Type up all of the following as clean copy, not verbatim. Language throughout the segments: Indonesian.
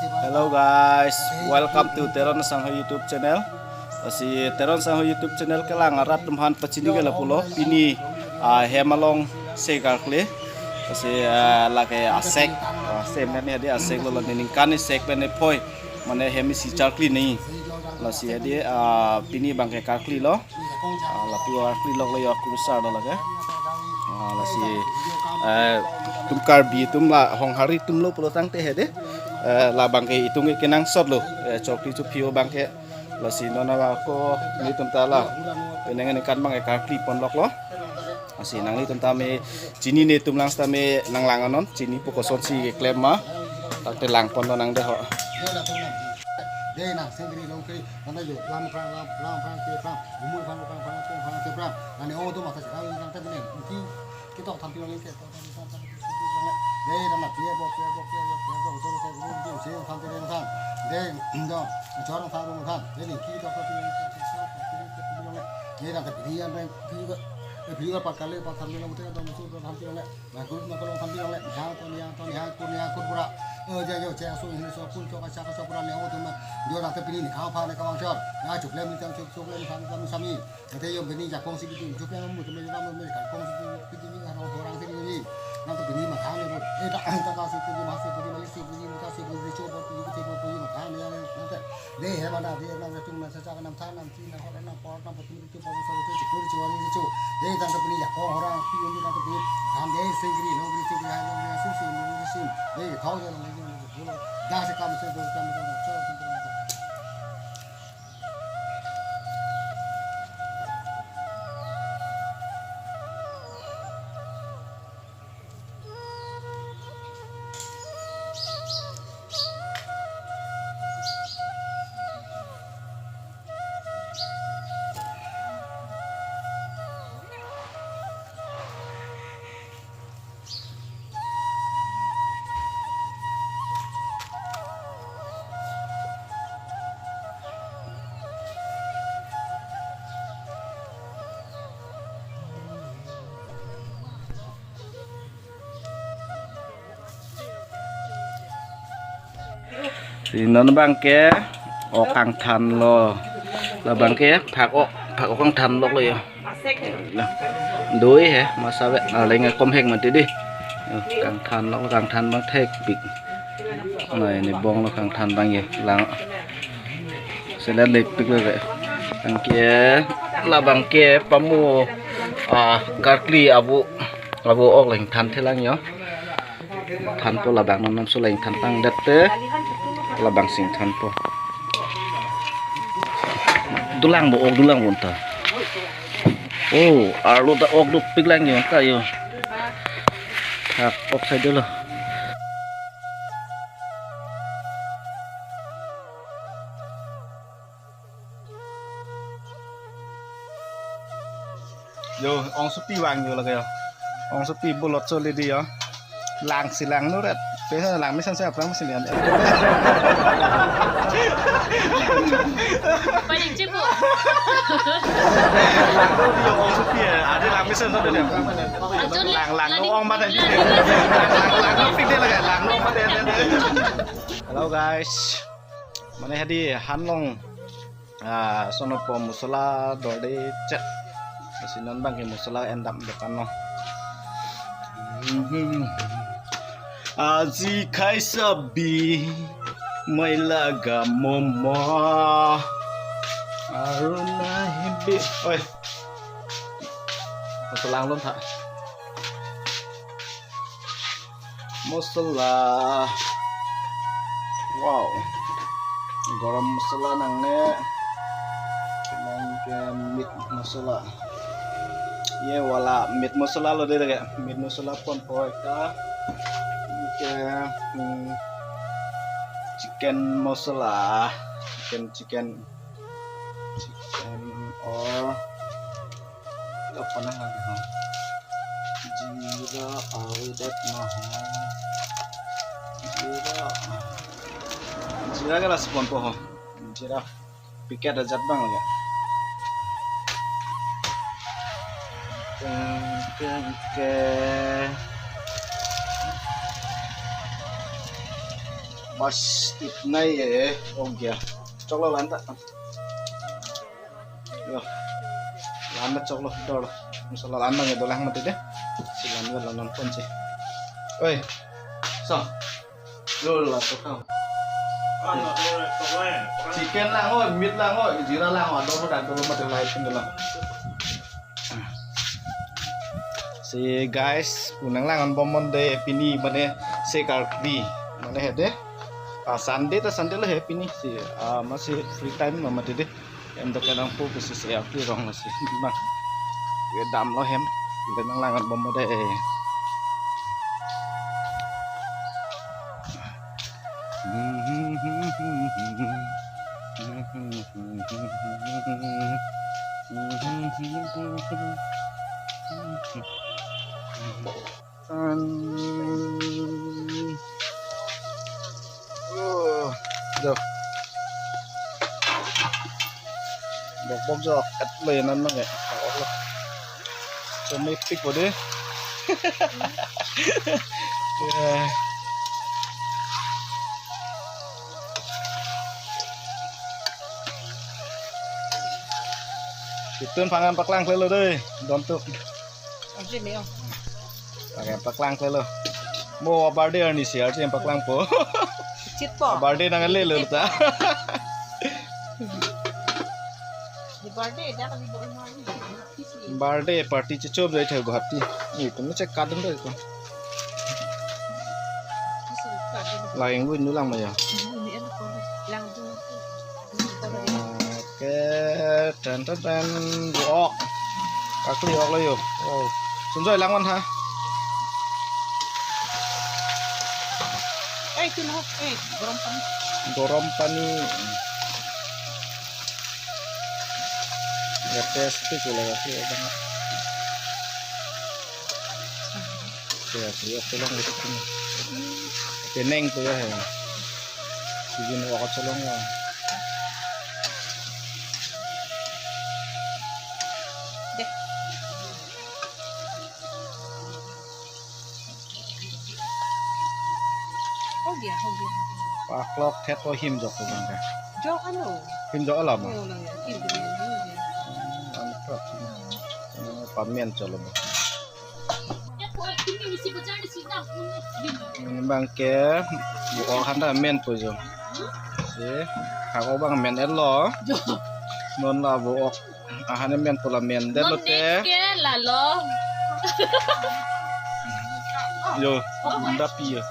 Hello guys, welcome to Teron Sangho YouTube channel. Si Teron Sangho YouTube channel kelang arat tumhan pacini ke lapulo ini hemalong sekarkle. Si lake asek, sem ni ada asek lo ni kani sek bene poi mana hemi si charkli ni. La si ada pini bangke karkli lo, lapu karkli lo yo kurusar lo lage. La si tumkar bi tum la hong hari tum lo pulo tang te hede. La bangke itung ke kenang sot lo chokli chu phio bangke la si nona la ko ni tum ta la penengan ikan bangke karkli pon lok lo asi nang ni tum ta me chini ne tum lang sta me nang lang anon chini poko son si ke klem ma tak te lang pon nang de ho đây là xem cái đâu cái nó đây được làm phang kia phang mua phang kia phang là nếu ô tô mà phải cái cái này cái tàu thằng kia lên cái đây là mặt kia bộ tôi cái xe thằng kia lên thang đây đó cho nó thang luôn thang đây thì khi đó có đây là cái gì anh khi cái pak kali pak kali itu kan musuh thằng kia lên mà cứ nó có thằng kia lên hang con pura giờ chơi số hình số phun cho cái pura nếu tôi mà giờ là cái pin khao pha này các bạn chơi đã chụp lên chụp lên thằng sami thế giờ bên này giả công sĩ chụp lên một cái mình cả công sĩ cái gì hàng orang sini ni nanti begini makan ni tak kasih pergi masih pergi Malaysia pergi kasih pergi coba pergi makan ni nanti deh mana dia nanti cuma saja enam tahun enam cina orang enam betul itu baru satu cukup cuan ini cukup deh nanti pergi ya orang pergi ni nanti pergi ham deh sendiri nobody sendiri hanya susi deh kau jangan lagi dah sekarang saya thì nó bangke okang than lo là bangke phak okang than lokเลยđối hả mà sao vậy lấy ngay com heng mà tí đi càng than nó càng than bằng thép bịch này bong nó càng than bằng gì là sẽ lên lịch bịch rồi vậy bang kia là bang kia pamu karkli abu ok lành than thế lang nhớ than po là bang năm số lành than tăng đất té là bang sing than po dulang bo ta alu ta ok du pik lang yo ta yo thak ok sai dulu yo ong supi wang yo la kaya ong supi bolot so le di yo lang silang no ret thế là lang mới sắp lắm mới liền Có những chiếc bộ lang mới sắp được lang nó ong bắt đây lang nó pin đây là cái lang nó bắt đây hello guys mana hadi hanlong sonopo musala dode chat sinon bang ke musala endam depan no Azi kai sabi mai laga momo aruna himbi oi selang luôn thak masala wow garam masala nang ne ke meat masala ye wala meat masala lo de ga meat masala pon poi ka chicken masala chicken or apa nama lagi jira awet mah jira kan respon po jira piket ajat bang lagi ke pasti naik ya. Oh ya, coklat lantak. Yo, lantak coklat dol. Misalnya landang itu lah mati deh. Silan gue lalan kunci. Oi, so, lo lah tukang. Chicken lah ngoi, meat lah ngoi, jira lah ngoi, dong dan dulu mati lain pun dulu. Si guys, punang langan bomon de pini mana sekar kli mana hede. Sunday ta Sunday lah happy ni si masih free time mama dede. Em to kadang po kasi si aku rong masih mak. Ke dam lo hem. Punang langan bomon de. Được. Bọc giò cắt lên ăn nó vậy. Cho mấy pick vào đi. Kita pangan paklang kelo deh, dontuk. Aje leo. Pangan paklang kelo. Mau birthday ni sih, aja yang paklang po. Chit po. Birthday nangan lelo ta. Di birthday dah kami bawa mari. Birthday party cucup dari thau Guwahati. Itu nu cek kadang deh itu. Lain gue nulang mah ya. Lang tu. Oke, dan buok. Aku liok lo yo. Oh, sunjoi langwan ha. Tu noh. Gorompan. Gorompan ni. Ya pasti pula ya sih banget. Ya tolong gitu. Peneng tuh ya. Bikin wakot tolong ya. Deh. Oh dia. Paklok thet ko him jok ko bangka. Jo ano? Him jok alam. Oh lang ya. Ibu dia. Antrak. Pamen chalo. Bangke buok handa men po jo. Se ako bang men elo. Non la buok ahane men pola men delo te. Lalo. Yo, ndapi yo.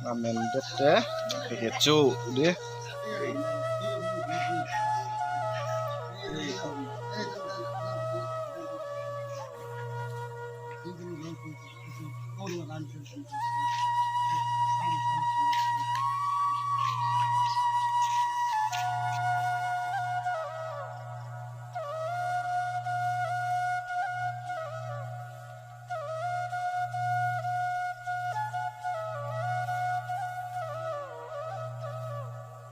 Ramen dete, kecu deh.